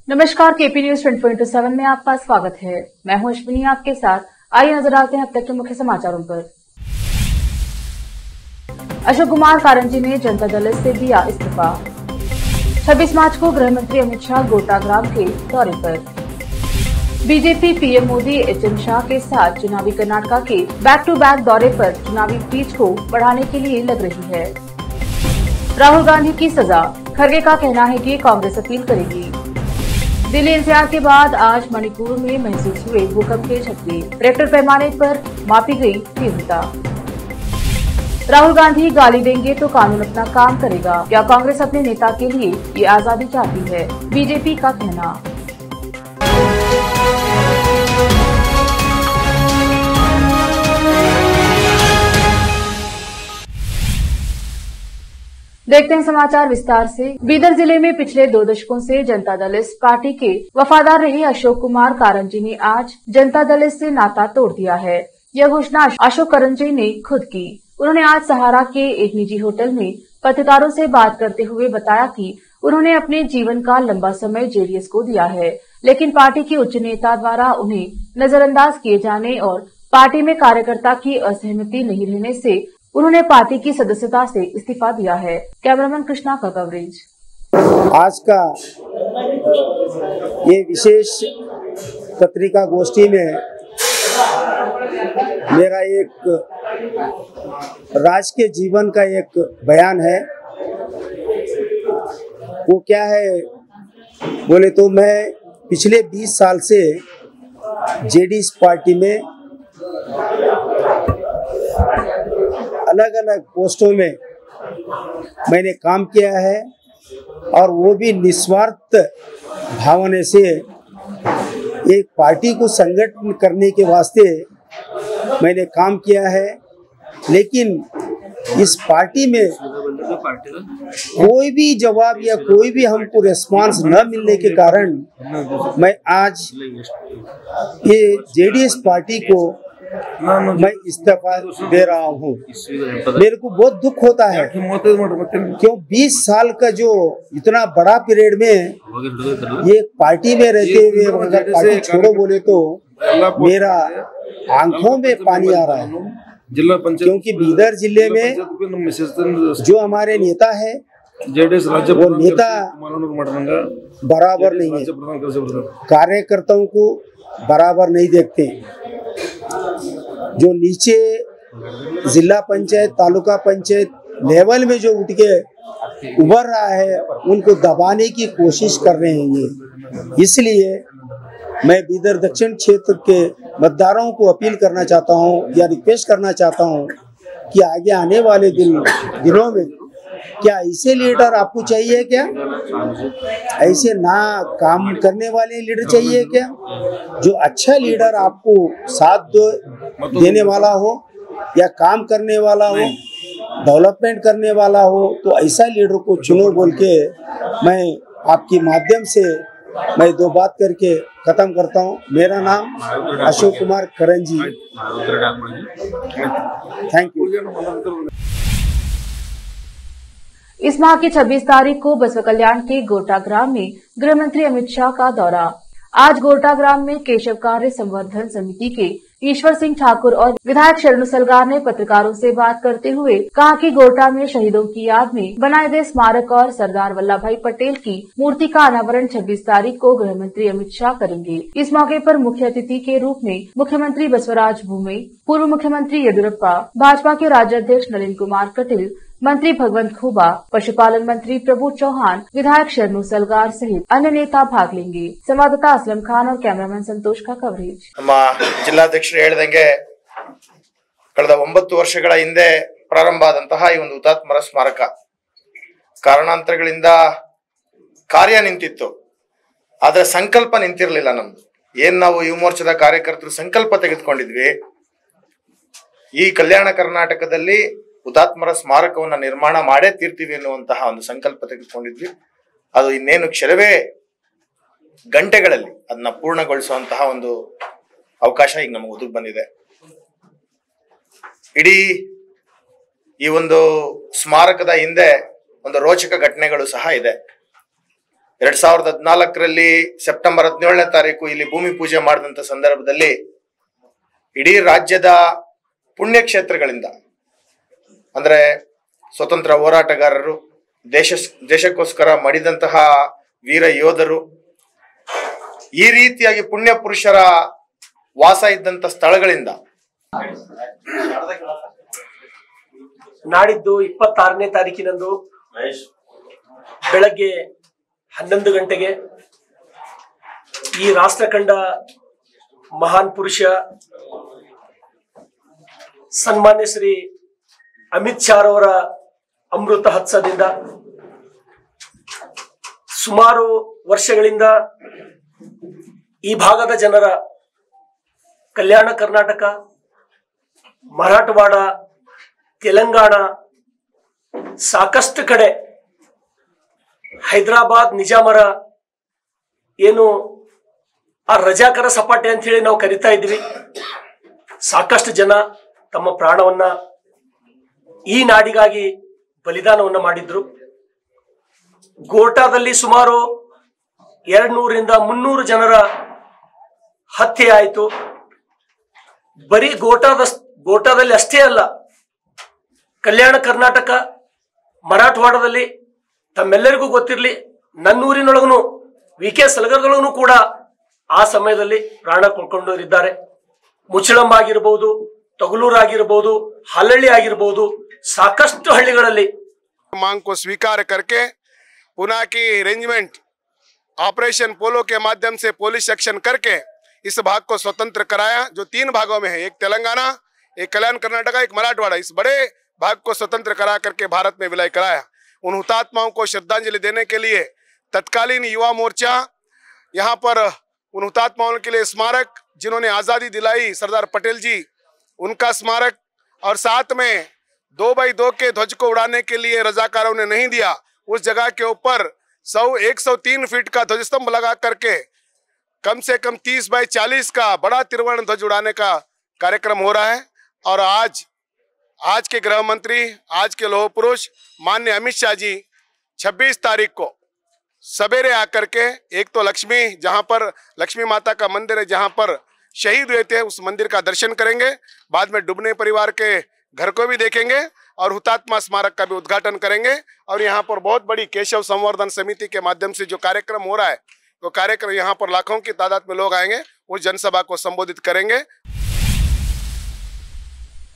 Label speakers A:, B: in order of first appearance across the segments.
A: नमस्कार, KP news 24/7 में आपका स्वागत है। मैं हूं अश्विनी आपके साथ। आइए नजर डालते हैं अब तक के मुख्य समाचारों पर। अशोक कुमार कारंजी ने जनता दल से दिया इस्तीफा। 26 मार्च को गृह मंत्री अमित शाह गोटाग्राम के दौरे पर। बीजेपी पीएम मोदी एचएन शाह के साथ चुनावी कर्नाटका के बैक टू बैक दौरे पर चुनावी पिच को बढ़ाने के लिए लग रही है। राहुल गांधी की सजा, खड़गे का कहना है कि कांग्रेस अपील करेगी। दिल्ली एनसीआर के बाद आज मणिपुर में महसूस हुए भूकंप के झटके, रिक्टर पैमाने पर मापी गई तीव्रता। राहुल गांधी गाली देंगे तो कानून अपना काम करेगा, क्या कांग्रेस अपने नेता के लिए ये आजादी चाहती है, बीजेपी का कहना। देखते हैं समाचार विस्तार से। बीदर जिले में पिछले 2 दशकों से जनता दल पार्टी के वफादार रहे अशोक कुमार कारंजी ने आज जनता दल से नाता तोड़ दिया है। यह घोषणा अशोक कारंजी ने खुद की। उन्होंने आज सहारा के एक निजी होटल में पत्रकारों से बात करते हुए बताया कि उन्होंने अपने जीवन का लंबा समय जेडीएस को दिया है, लेकिन पार्टी के उच्च नेता द्वारा उन्हें नजरअंदाज किए जाने और पार्टी में कार्यकर्ता की असहमति नहीं रहने से उन्होंने पार्टी की सदस्यता से इस्तीफा दिया है। कैमरामैन कृष्णा का कवरेज।
B: आज का ये विशेष पत्रिका गोष्ठी में मेरा एक राजकीय जीवन का एक बयान है। वो क्या है बोले तो मैं पिछले 20 साल से जेडीएस पार्टी में अलग अलग पोस्टों में मैंने काम किया है और वो भी निस्वार्थ भावना से एक पार्टी को संगठन करने के वास्ते मैंने काम किया है। लेकिन इस पार्टी में कोई भी जवाब या कोई भी हमको रिस्पांस न मिलने के कारण मैं आज ये जेडीएस पार्टी को मैं इस्तीफा दे रहा हूँ। मेरे को बहुत दुख होता है क्यों 20 साल का जो इतना बड़ा पीरियड में ये पार्टी में रहते हुए अगर पार्टी छोड़ो बोले तो मेरा आंखों में पानी आ रहा है, क्योंकि बीदर जिले में जो हमारे नेता है वो नेता बराबर नहीं है, कार्यकर्ताओं को बराबर नहीं देखते। जो नीचे जिला पंचायत तालुका पंचायत लेवल में जो उठ के उभर रहा है उनको दबाने की कोशिश कर रहे हैं ये। इसलिए मैं बीदर दक्षिण क्षेत्र के मतदारों को अपील करना चाहता हूं या रिक्वेस्ट करना चाहता हूं कि आगे आने वाले दिनों में क्या ऐसे लीडर आपको चाहिए, क्या ऐसे ना काम करने वाले लीडर चाहिए क्या? जो अच्छा लीडर आपको साथ देने वाला हो या काम करने वाला हो, डेवलपमेंट करने वाला हो, तो ऐसा लीडर को चुनो बोल के मैं आपके माध्यम से मैं 2 बात करके खत्म करता हूँ। मेरा नाम अशोक कुमार करंजी। Thank you.
A: इस माह की 26 तारीख को बसवा कल्याण के गोटाग्राम में गृह मंत्री अमित शाह का दौरा। आज गोटाग्राम में केशव कार्य संवर्धन समिति के ईश्वर सिंह ठाकुर और विधायक शरणु सलगार ने पत्रकारों से बात करते हुए कहा कि गोटा में शहीदों की याद में बनाए गए स्मारक और सरदार वल्लभ भाई पटेल की मूर्ति का अनावरण 26 तारीख को गृह मंत्री अमित शाह करेंगे। इस मौके पर मुख्य अतिथि के रूप में मुख्यमंत्री बसवराज भूमे, पूर्व मुख्यमंत्री येदियुरप्पा, भाजपा के राज्याध्यक्ष नलिन कुमार कटिल, मंत्री भगवंत खुबा, पशुपालन मंत्री प्रभु चौहान, विधायक शरणु सलगार सहित अन्य नेता भाग लेंगे। संवाददाता असलम खान और कैमरामैन संतोष का कवरेज।
C: ನಮ್ಮ ಜಿಲ್ಲಾಧ್ಯಕ್ಷರು ಹೇಳಿದಂಗೆ ಕಳೆದ 9 ವರ್ಷಗಳ ಹಿಂದೆ ಪ್ರಾರಂಭ ಆದಂತಹ ಈ ಒಂದು ಹುತಾತ್ಮರ ಸ್ಮಾರಕ ಕಾರಣಾಂತರಗಳಿಂದ ಕಾರ್ಯ ನಿಂತಿತ್ತು, ಆದ್ರೆ ಸಂಕಲ್ಪ ನಿಂತಿರಲಿಲ್ಲ ನಮ್ದು। ಏನ್ ನಾವು ಯುವ ಮೋರ್ಚಾದ ಕಾರ್ಯಕರ್ತರು ಸಂಕಲ್ಪ ತೆಗೆದುಕೊಂಡಿದ್ವಿ, ಈ ಕಲ್ಯಾಣ ಕರ್ನಾಟಕದಲ್ಲಿ ಹುತಾತ್ಮರ ಸ್ಮಾರಕವನ್ನ ನಿರ್ಮಾಣ ಮಾಡೇ ತೀರ್ತೀವಿ ಅನ್ನುವಂತಹ ಒಂದು ಸಂಕಲ್ಪ ತೆಗೆದುಕೊಂಡಿದ್ವಿ। ಅದು ಇನ್ನೇನು ಕ್ಷಣವೇ ಗಂಟೆಗಳಲ್ಲಿ ಅದನ್ನ ಪೂರ್ಣಗೊಳಿಸುವಂತಹ ಒಂದು ಅವಕಾಶ ಈಗ ನಮಗೆ ಒದಗಿ ಬಂದಿದೆ। ಇಡೀ ಈ ಒಂದು ಸ್ಮಾರಕದ ಹಿಂದೆ ಒಂದು ರೋಚಕ ಘಟನೆಗಳು ಸಹ ಇದೆ। 2014ರಲ್ಲಿ ಸೆಪ್ಟೆಂಬರ್ 17ನೇ ತಾರೀಕು ಇಲ್ಲಿ ಭೂಮಿ ಪೂಜೆ ಮಾಡಿದಂತ ಸಂದರ್ಭದಲ್ಲಿ ಇಡೀ ರಾಜ್ಯದ ಪುಣ್ಯಕ್ಷೇತ್ರಗಳಿಂದ ಅಂದ್ರೆ ಸ್ವತಂತ್ರ ಹೋರಾಟಗಾರರು, ದೇಶಕ್ಕೋಸ್ಕರ ಮಡಿದಂತಹ ವೀರ ಯೋಧರು, ಈ ರೀತಿಯಾಗಿ ಪುಣ್ಯ ಪುರುಷರ ವಾಸ ಇದ್ದಂತ ಸ್ಥಳಗಳಿಂದ
D: ನಾಡಿದ್ದು 26ನೇ ತಾರೀಕಿನಂದು ಬೆಳಗ್ಗೆ 11 ಗಂಟೆಗೆ ಈ ರಾಷ್ಟ್ರ ಕಂಡ ಮಹಾನ್ ಪುರುಷ ಸನ್ಮಾನ್ಯ ಶ್ರೀ ಅಮಿತ್ ಶಾ ಅವರ ಅಮೃತ ಹಸ್ತದಿಂದ ಸುಮಾರು ವರ್ಷಗಳಿಂದ ಈ ಭಾಗದ ಜನರ ಕಲ್ಯಾಣ ಕರ್ನಾಟಕ, ಮರಾಠವಾಡ, ತೆಲಂಗಾಣ, ಸಾಕಷ್ಟು ಕಡೆ ಹೈದರಾಬಾದ್ ನಿಜಾಮರ ಏನು ಆ ರಜಾಕರ ಸಪಾಟೆ ಅಂತ ಹೇಳಿ ನಾವು ಕರಿತಾ ಇದ್ವಿ, ಸಾಕಷ್ಟು ಜನ ತಮ್ಮ ಪ್ರಾಣವನ್ನ ಈ ನಾಡಿಗಾಗಿ ಬಲಿದಾನವನ್ನ ಮಾಡಿದ್ರು. ಗೋಟಾದಲ್ಲಿ ಸುಮಾರು 200ರಿಂದ 300 ಜನರ ಹತ್ಯೆ ಆಯಿತು. ಬರೀ ಗೋಟಾದಲ್ಲಿ ಅಷ್ಟೇ ಅಲ್ಲ, ಕಲ್ಯಾಣ ಕರ್ನಾಟಕ, ಮರಾಠವಾಡದಲ್ಲಿ ತಮ್ಮೆಲ್ಲರಿಗೂ ಗೊತ್ತಿರಲಿ, ನನ್ನೂರಿನೊಳಗೂ ವಿ.ಕೆ. ಸಲಗರದೊಳಗೂ ಕೂಡ ಆ ಸಮಯದಲ್ಲಿ ಪ್ರಾಣ ಕಳ್ಕೊಂಡವರಿದ್ದಾರೆ. ಮುಚ್ಚಳಂ ಆಗಿರಬಹುದು, ತಗಲೂರು ಆಗಿರಬಹುದು, ಹಾಲಳ್ಳಿ ಆಗಿರಬಹುದು, ಸಾಕಷ್ಟು ಹಳ್ಳಿಗಳಲ್ಲಿ
E: मांग को स्वीकार करके पुनः की अरेंजमेंट ऑपरेशन पोलो के माध्यम से पुलिस एक्शन करके इस भाग को स्वतंत्र कराया, जो 3 भागों में है, एक तेलंगाना, एक कल्याण कर्नाटका, एक मराठवाड़ा। इस बड़े भाग को स्वतंत्र करा करके भारत में विलय कराया। उन हुतात्माओं को श्रद्धांजलि देने के लिए तत्कालीन युवा मोर्चा यहाँ पर उन हुतात्माओं के लिए स्मारक, जिन्होंने आज़ादी दिलाई, सरदार पटेल जी, उनका स्मारक, और साथ में 2x2 के ध्वज को उड़ाने के लिए रजाकारों ने नहीं दिया, उस जगह के ऊपर 103 फीट का ध्वज स्तंभ लगा करके कम से कम 30x40 का बड़ा त्रिवर्ण ध्वज उड़ाने का कार्यक्रम हो रहा है। और आज के गृह मंत्री, आज के लौह पुरुष माननीय अमित शाह जी 26 तारीख को सवेरे आकर के, एक तो लक्ष्मी, जहां पर लक्ष्मी माता का मंदिर है, जहां पर शहीद हुए थे, उस मंदिर का दर्शन करेंगे। बाद में डूबने परिवार के घर को भी देखेंगे और हुतात्मा स्मारक का भी उद्घाटन करेंगे। और यहाँ पर बहुत बड़ी केशव संवर्धन समिति के माध्यम से जो कार्यक्रम हो रहा है, तो कार्यक्रम यहाँ पर लाखों की तादाद में लोग आएंगे, उस जनसभा को संबोधित करेंगे।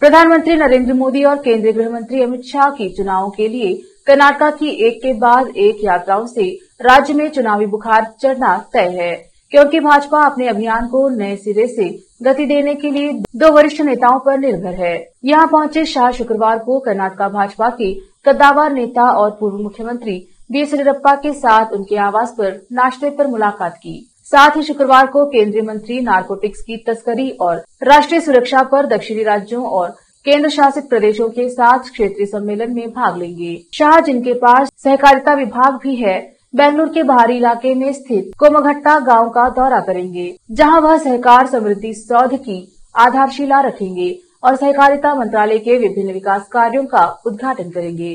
A: प्रधानमंत्री नरेंद्र मोदी और केंद्रीय गृह मंत्री अमित शाह की चुनावों के लिए कर्नाटक की एक के बाद एक यात्राओं से राज्य में चुनावी बुखार चढ़ना तय है, क्योंकि भाजपा अपने अभियान को नए सिरे से गति देने के लिए 2 वरिष्ठ नेताओं पर निर्भर है। यहां पहुंचे शाह शुक्रवार को कर्नाटक भाजपा के कद्दावर नेता और पूर्व मुख्यमंत्री बी.एस. येदियुरप्पा के साथ उनके आवास पर नाश्ते पर मुलाकात की। साथ ही शुक्रवार को केंद्रीय मंत्री नारकोटिक्स की तस्करी और राष्ट्रीय सुरक्षा पर दक्षिणी राज्यों और केंद्र शासित प्रदेशों के साथ क्षेत्रीय सम्मेलन में भाग लेंगे। शाह, जिनके पास सहकारिता विभाग भी है, बेंगलुरु के बाहरी इलाके में स्थित कोमघट्टा गांव का दौरा करेंगे, जहां वह सहकार समृद्धि सौध की आधारशिला रखेंगे और सहकारिता मंत्रालय के विभिन्न विकास कार्यों का उद्घाटन करेंगे।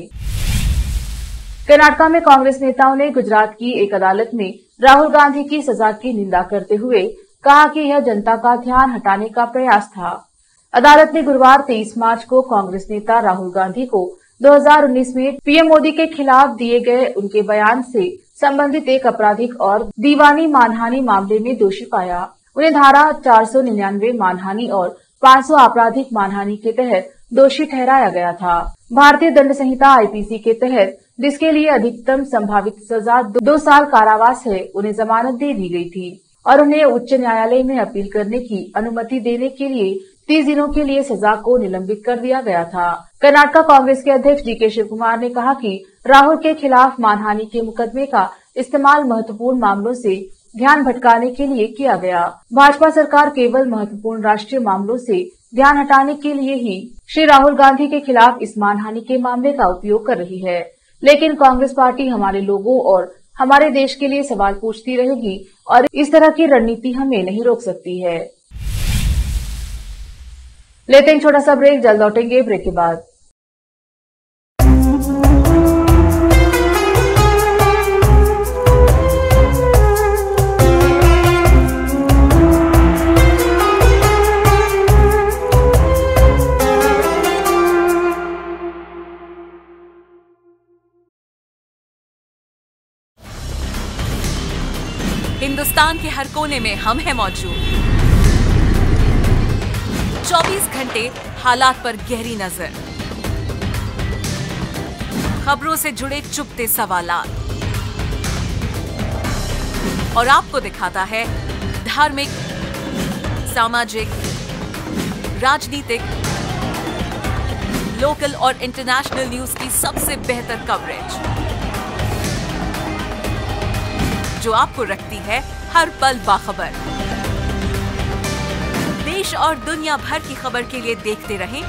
A: कर्नाटक में कांग्रेस नेताओं ने गुजरात की एक अदालत में राहुल गांधी की सजा की निंदा करते हुए कहा कि यह जनता का ध्यान हटाने का प्रयास था। अदालत ने गुरुवार 23 मार्च को कांग्रेस नेता राहुल गांधी को 2019 में पीएम मोदी के खिलाफ दिए गए उनके बयान से संबंधित एक आपराधिक और दीवानी मानहानि मामले में दोषी पाया। उन्हें धारा 499 मानहानि और 500 आपराधिक मानहानि के तहत दोषी ठहराया गया था। भारतीय दंड संहिता आईपीसी के तहत, जिसके लिए अधिकतम संभावित सजा 2 साल कारावास है, उन्हें जमानत दे दी गई थी और उन्हें उच्च न्यायालय में अपील करने की अनुमति देने के लिए 30 दिनों के लिए सजा को निलंबित कर दिया गया था। कर्नाटक कांग्रेस के अध्यक्ष डी.के. शिव कुमार ने कहा कि राहुल के खिलाफ मानहानि के मुकदमे का इस्तेमाल महत्वपूर्ण मामलों से ध्यान भटकाने के लिए किया गया। भाजपा सरकार केवल महत्वपूर्ण राष्ट्रीय मामलों से ध्यान हटाने के लिए ही श्री राहुल गांधी के खिलाफ इस मानहानि के मामले का उपयोग कर रही है, लेकिन कांग्रेस पार्टी हमारे लोगों और हमारे देश के लिए सवाल पूछती रहेगी और इस तरह की रणनीति हमें नहीं रोक सकती है। लेते हैं छोटा सा ब्रेक, जल्द लौटेंगे ब्रेक के बाद।
F: हिंदुस्तान के हर कोने में हम हैं मौजूद। 24 घंटे हालात पर गहरी नजर, खबरों से जुड़े चुभते सवालात और आपको दिखाता है धार्मिक, सामाजिक, राजनीतिक, लोकल और इंटरनेशनल न्यूज की सबसे बेहतर कवरेज, जो आपको रखती है हर पल बाखबर। देश और दुनिया भर की खबर के लिए देखते रहें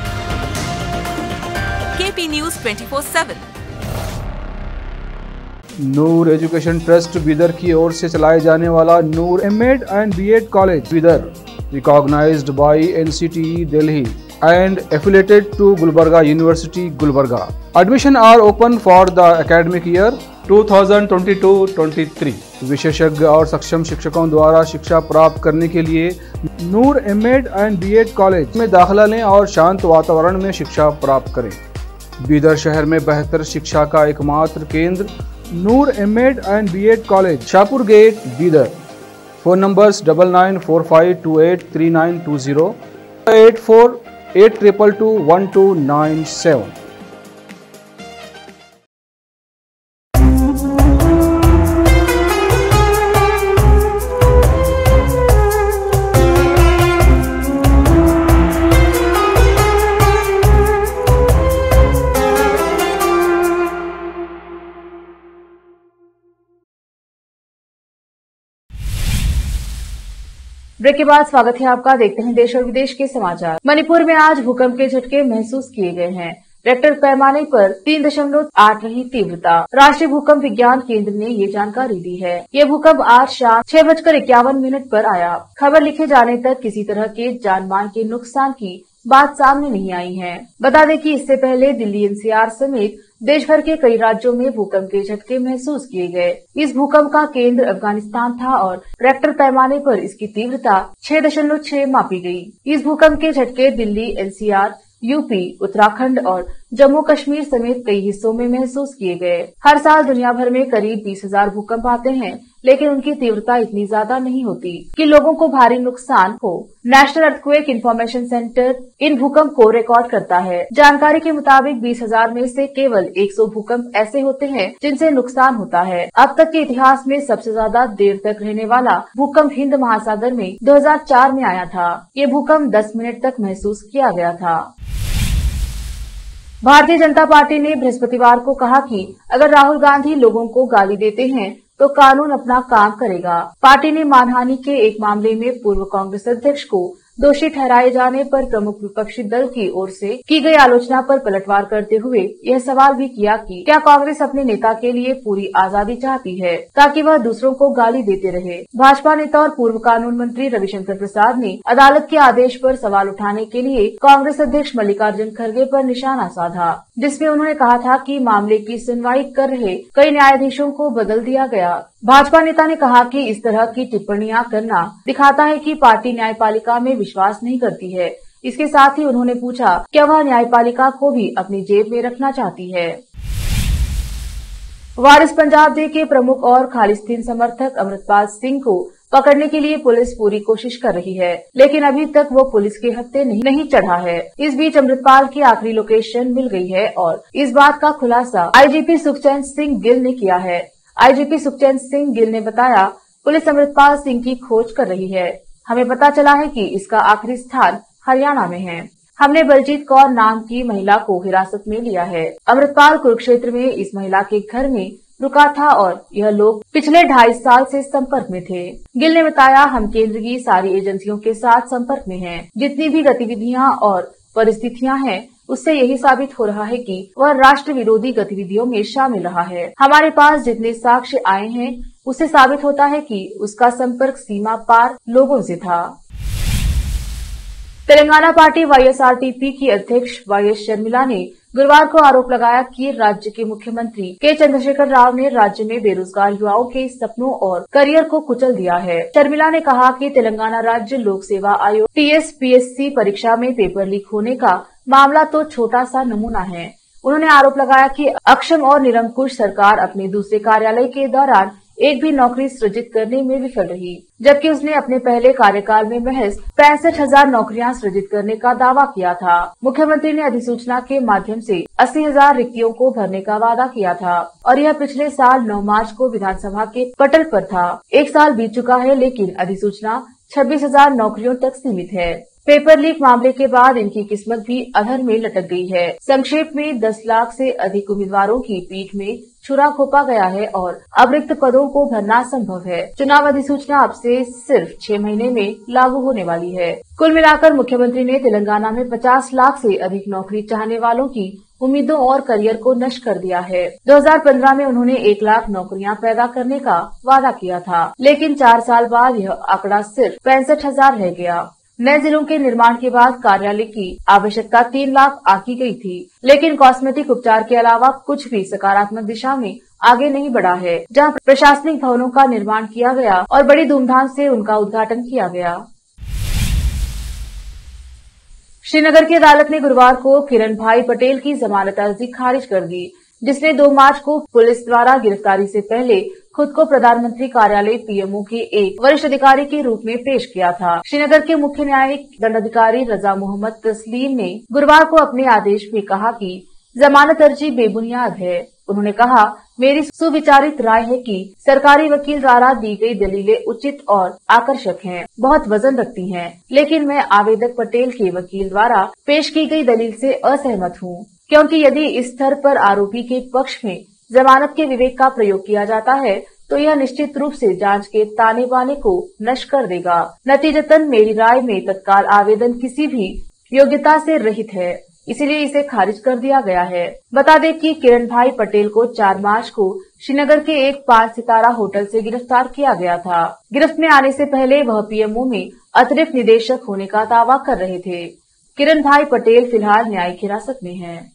F: KP news 24/7।
G: Noor education trust Bidar की ओर से चलाए जाने वाला Noor MEd and BEd college Bidar, recognised by NCTE Delhi and affiliated to Gulbarga University, Gulbarga. Admission are open for the academic year 2022-23. विशेषज्ञ और सक्षम शिक्षकों द्वारा शिक्षा प्राप्त करने के लिए नूर एमएड एंड बीएड कॉलेज में दाखिला लें और शांत वातावरण में शिक्षा प्राप्त करें। बीदर शहर में बेहतर शिक्षा का एकमात्र केंद्र Noor MEd and BEd college, Shahpur gate, Bidar. Phone numbers 9945283920, 8482221297।
A: Break के बाद स्वागत है आपका। देखते हैं देश और विदेश के समाचार। मणिपुर में आज भूकंप के झटके महसूस किए गए हैं। रिक्टर पैमाने पर 3.8 रही तीव्रता। राष्ट्रीय भूकंप विज्ञान केंद्र ने ये जानकारी दी है। ये भूकंप आज शाम 6:51 पर आया। खबर लिखे जाने तक किसी तरह के जानमाल के नुकसान की बात सामने नहीं आई है। बता दें कि इससे पहले दिल्ली एनसीआर समेत देश भर के कई राज्यों में भूकंप के झटके महसूस किए गए। इस भूकंप का केंद्र अफगानिस्तान था और रिक्टर पैमाने पर इसकी तीव्रता 6.6 मापी गई। इस भूकंप के झटके दिल्ली, एनसीआर, यूपी, उत्तराखंड और जम्मू कश्मीर समेत कई हिस्सों में महसूस किए गए। हर साल दुनिया भर में करीब 20,000 भूकंप आते हैं, लेकिन उनकी तीव्रता इतनी ज्यादा नहीं होती कि लोगों को भारी नुकसान हो। नेशनल अर्थक्वेक इंफॉर्मेशन सेंटर इन भूकंप को रिकॉर्ड करता है। जानकारी के मुताबिक 20,000 में से केवल 100 भूकंप ऐसे होते हैं जिनसे नुकसान होता है। अब तक के इतिहास में सबसे ज्यादा देर तक रहने वाला भूकंप हिंद महासागर में 2004 में आया था। ये भूकंप 10 मिनट तक महसूस किया गया था। भारतीय जनता पार्टी ने बृहस्पतिवार को कहा कि अगर राहुल गांधी लोगों को गाली देते हैं तो कानून अपना काम करेगा। पार्टी ने मानहानि के एक मामले में पूर्व कांग्रेस अध्यक्ष को दोषी ठहराए जाने पर प्रमुख विपक्षी दल की ओर से की गई आलोचना पर पलटवार करते हुए यह सवाल भी किया कि क्या कांग्रेस अपने नेता के लिए पूरी आजादी चाहती है ताकि वह दूसरों को गाली देते रहे। भाजपा नेता और पूर्व कानून मंत्री रविशंकर प्रसाद ने अदालत के आदेश पर सवाल उठाने के लिए कांग्रेस अध्यक्ष मल्लिकार्जुन खड़गे पर निशाना साधा, जिसमें उन्होंने कहा था कि मामले की सुनवाई कर रहे कई न्यायाधीशों को बदल दिया गया। भाजपा नेता ने कहा कि इस तरह की टिप्पणियां करना दिखाता है कि पार्टी न्यायपालिका में विश्वास नहीं करती है। इसके साथ ही उन्होंने पूछा क्या वह न्यायपालिका को भी अपनी जेब में रखना चाहती है। वारिस पंजाब डे के प्रमुख और खालिस्तीन समर्थक अमृतपाल सिंह को पकड़ने के लिए पुलिस पूरी कोशिश कर रही है, लेकिन अभी तक वो पुलिस के हत्थे नहीं चढ़ा है। इस बीच अमृतपाल की आखिरी लोकेशन मिल गई है और इस बात का खुलासा आईजीपी सुखचैन सिंह गिल ने किया है। आईजीपी सुखचैन सिंह गिल ने बताया, पुलिस अमृतपाल सिंह की खोज कर रही है। हमें पता चला है कि इसका आखिरी स्थान हरियाणा में है। हमने बलजीत कौर नाम की महिला को हिरासत में लिया है। अमृतपाल कुरुक्षेत्र में इस महिला के घर में रुका था और यह लोग पिछले 2.5 साल से संपर्क में थे। गिल ने बताया, हम केंद्र की सारी एजेंसियों के साथ संपर्क में हैं। जितनी भी गतिविधियां और परिस्थितियां हैं उससे यही साबित हो रहा है कि वह राष्ट्र विरोधी गतिविधियों में शामिल रहा है। हमारे पास जितने साक्ष्य आए हैं उससे साबित होता है कि उसका संपर्क सीमा पार लोगों से था। तेलंगाना पार्टी वाईएसआरटीपी की अध्यक्ष वाईएस शर्मिला ने गुरुवार को आरोप लगाया कि राज्य के मुख्यमंत्री के चंद्रशेखर राव ने राज्य में बेरोजगार युवाओं के सपनों और करियर को कुचल दिया है। शर्मिला ने कहा कि तेलंगाना राज्य लोक सेवा आयोग TSPSC परीक्षा में पेपर लीक होने का मामला तो छोटा सा नमूना है। उन्होंने आरोप लगाया कि अक्षम और निरंकुश सरकार अपने दूसरे कार्यालय के दौरान एक भी नौकरी सृजित करने में विफल रही, जबकि उसने अपने पहले कार्यकाल में महज 65,000 नौकरियां सृजित करने का दावा किया था। मुख्यमंत्री ने अधिसूचना के माध्यम से 80,000 रिक्तियों को भरने का वादा किया था और यह पिछले साल 9 मार्च को विधानसभा के पटल पर था। 1 साल बीत चुका है, लेकिन अधिसूचना 26,000 नौकरियों तक सीमित है। पेपर लीक मामले के बाद इनकी किस्मत भी अधर में लटक गई है। संक्षेप में 10 लाख से अधिक उम्मीदवारों की पीठ में छुरा घोंपा गया है और अब रिक्त पदों को भरना संभव है। चुनाव अधिसूचना अब से सिर्फ 6 महीने में लागू होने वाली है। कुल मिलाकर मुख्यमंत्री ने तेलंगाना में 50 लाख से अधिक नौकरी चाहने वालों की उम्मीदों और करियर को नष्ट कर दिया है। 2015 में उन्होंने 1 लाख नौकरियां पैदा करने का वादा किया था, लेकिन 4 साल बाद यह आंकड़ा सिर्फ 65,000 रह गया। नए जिलों के निर्माण के बाद कार्यालय की आवश्यकता 3 लाख आकी गई थी, लेकिन कॉस्मेटिक उपचार के अलावा कुछ भी सकारात्मक दिशा में आगे नहीं बढ़ा है। जहां प्रशासनिक भवनों का निर्माण किया गया और बड़ी धूमधाम से उनका उद्घाटन किया गया। श्रीनगर की अदालत ने गुरुवार को किरण भाई पटेल की जमानत अर्जी खारिज कर दी, जिसने 2 मार्च को पुलिस द्वारा गिरफ्तारी से पहले खुद को प्रधानमंत्री कार्यालय पीएमओ के एक वरिष्ठ अधिकारी के रूप में पेश किया था। श्रीनगर के मुख्य न्यायिक दंडाधिकारी रजा मोहम्मद तस्लीम ने गुरुवार को अपने आदेश में कहा कि जमानत अर्जी बेबुनियाद है। उन्होंने कहा, मेरी सुविचारित राय है कि सरकारी वकील द्वारा दी गई दलीलें उचित और आकर्षक हैं, बहुत वजन रखती हैं, लेकिन मैं आवेदक पटेल के वकील द्वारा पेश की गई दलील से असहमत हूँ, क्योंकि यदि इस स्तर पर आरोपी के पक्ष में जमानत के विवेक का प्रयोग किया जाता है तो यह निश्चित रूप से जांच के ताने बाने को नष्ट कर देगा। नतीजतन मेरी राय में तत्काल आवेदन किसी भी योग्यता से रहित है, इसलिए इसे खारिज कर दिया गया है। बता दें कि किरण भाई पटेल को 4 मार्च को श्रीनगर के एक 5 सितारा होटल से गिरफ्तार किया गया था। गिरफ्त में आने से पहले वह पीएमओ में अतिरिक्त निदेशक होने का दावा कर रहे थे। किरण भाई पटेल फिलहाल न्यायिक हिरासत में हैं।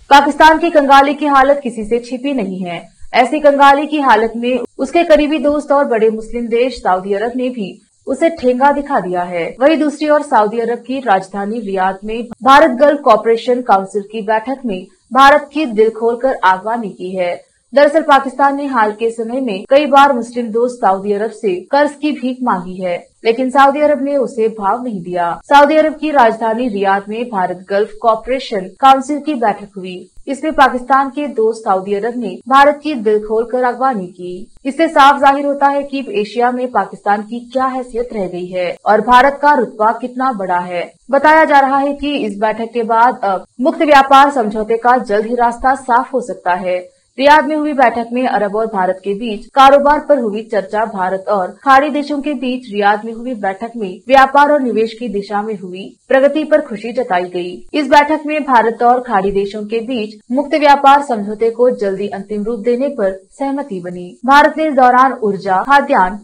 A: पाकिस्तान की कंगाली की हालत किसी से छिपी नहीं है। ऐसी कंगाली की हालत में उसके करीबी दोस्त और बड़े मुस्लिम देश सऊदी अरब ने भी उसे ठेंगा दिखा दिया है। वहीं दूसरी ओर सऊदी अरब की राजधानी रियाद में भारत गल्फ कॉपरेशन काउंसिल की बैठक में भारत की दिल खोलकर आगवानी की है। दरअसल पाकिस्तान ने हाल के समय में कई बार मुस्लिम दोस्त सऊदी अरब से कर्ज की भीख मांगी है, लेकिन सऊदी अरब ने उसे भाव नहीं दिया। सऊदी अरब की राजधानी रियाद में भारत गल्फ कॉपरेशन काउंसिल की बैठक हुई। इसमें पाकिस्तान के दोस्त सऊदी अरब ने भारत की दिल खोलकर अगवानी की। इससे साफ जाहिर होता है कि एशिया में पाकिस्तान की क्या हैसियत रह गई है और भारत का रुतबा कितना बड़ा है। बताया जा रहा है कि इस बैठक के बाद अब मुक्त व्यापार समझौते का जल्द ही रास्ता साफ हो सकता है। रियाद में हुई बैठक में अरब और भारत के बीच कारोबार पर हुई चर्चा। भारत और खाड़ी देशों के बीच रियाद में हुई बैठक में व्यापार और निवेश की दिशा में हुई प्रगति पर खुशी जताई गई। इस बैठक में भारत और खाड़ी देशों के बीच मुक्त व्यापार समझौते को जल्दी अंतिम रूप देने पर सहमति बनी। भारत ने इस दौरान ऊर्जा, खाद्यान्न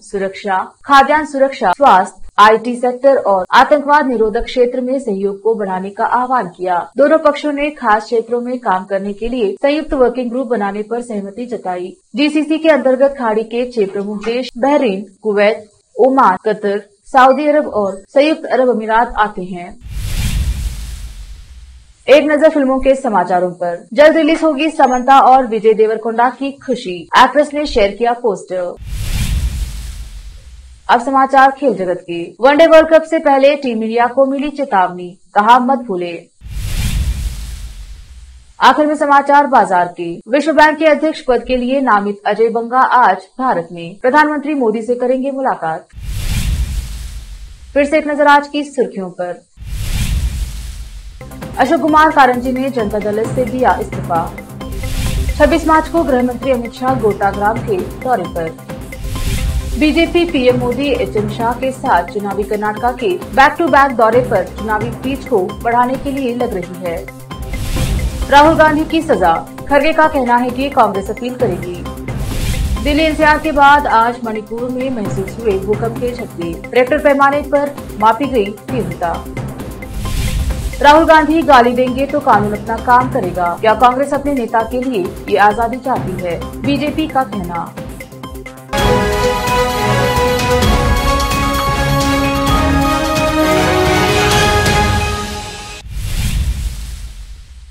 A: सुरक्षा, स्वास्थ्य, आईटी सेक्टर और आतंकवाद निरोधक क्षेत्र में सहयोग को बढ़ाने का आह्वान किया। दोनों पक्षों ने खास क्षेत्रों में काम करने के लिए संयुक्त वर्किंग ग्रुप बनाने पर सहमति जताई। जीसीसी के अंतर्गत खाड़ी के 6 प्रमुख देश बहरीन, कुवैत, ओमान, कतर, सऊदी अरब और संयुक्त अरब अमीरात आते हैं। एक नजर फिल्मों के समाचारों पर। जल्द रिलीज होगी समंता और विजय देवरकोंडा की खुशी, एक्ट्रेस ने शेयर किया पोस्टर। अब समाचार खेल जगत के। वनडे वर्ल्ड कप से पहले टीम इंडिया को मिली चेतावनी, कहा मत भूले। आखिर में समाचार बाजार के। विश्व बैंक के अध्यक्ष पद के लिए नामित अजय बंगा आज भारत में प्रधानमंत्री मोदी से करेंगे मुलाकात। फिर से एक नजर आज की सुर्खियों पर। अशोक कुमार कारंजी ने जनता दल से दिया इस्तीफा। 26 मार्च को गृह मंत्री अमित शाह गोटाग्राम के दौरे पर। बीजेपी पीएम मोदी एचएन शाह के साथ चुनावी कर्नाटका के बैक टू बैक दौरे पर चुनावी पिच को बढ़ाने के लिए लग रही है। राहुल गांधी की सजा, खड़गे का कहना है कि कांग्रेस अपील करेगी। दिल्ली एनसीआर के बाद आज मणिपुर में महसूस हुए भूकंप के झटके, रिक्टर पैमाने पर मापी गई तीव्रता। राहुल गांधी गाली देंगे तो कानून अपना काम करेगा, क्या कांग्रेस अपने नेता के लिए ये आजादी चाहती है, बीजेपी का कहना।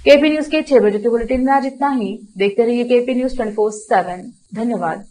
A: केपी न्यूज के 6 बजे के बुलेटिन में आज इतना ही। देखते रहिए केपी न्यूज 24/7। धन्यवाद।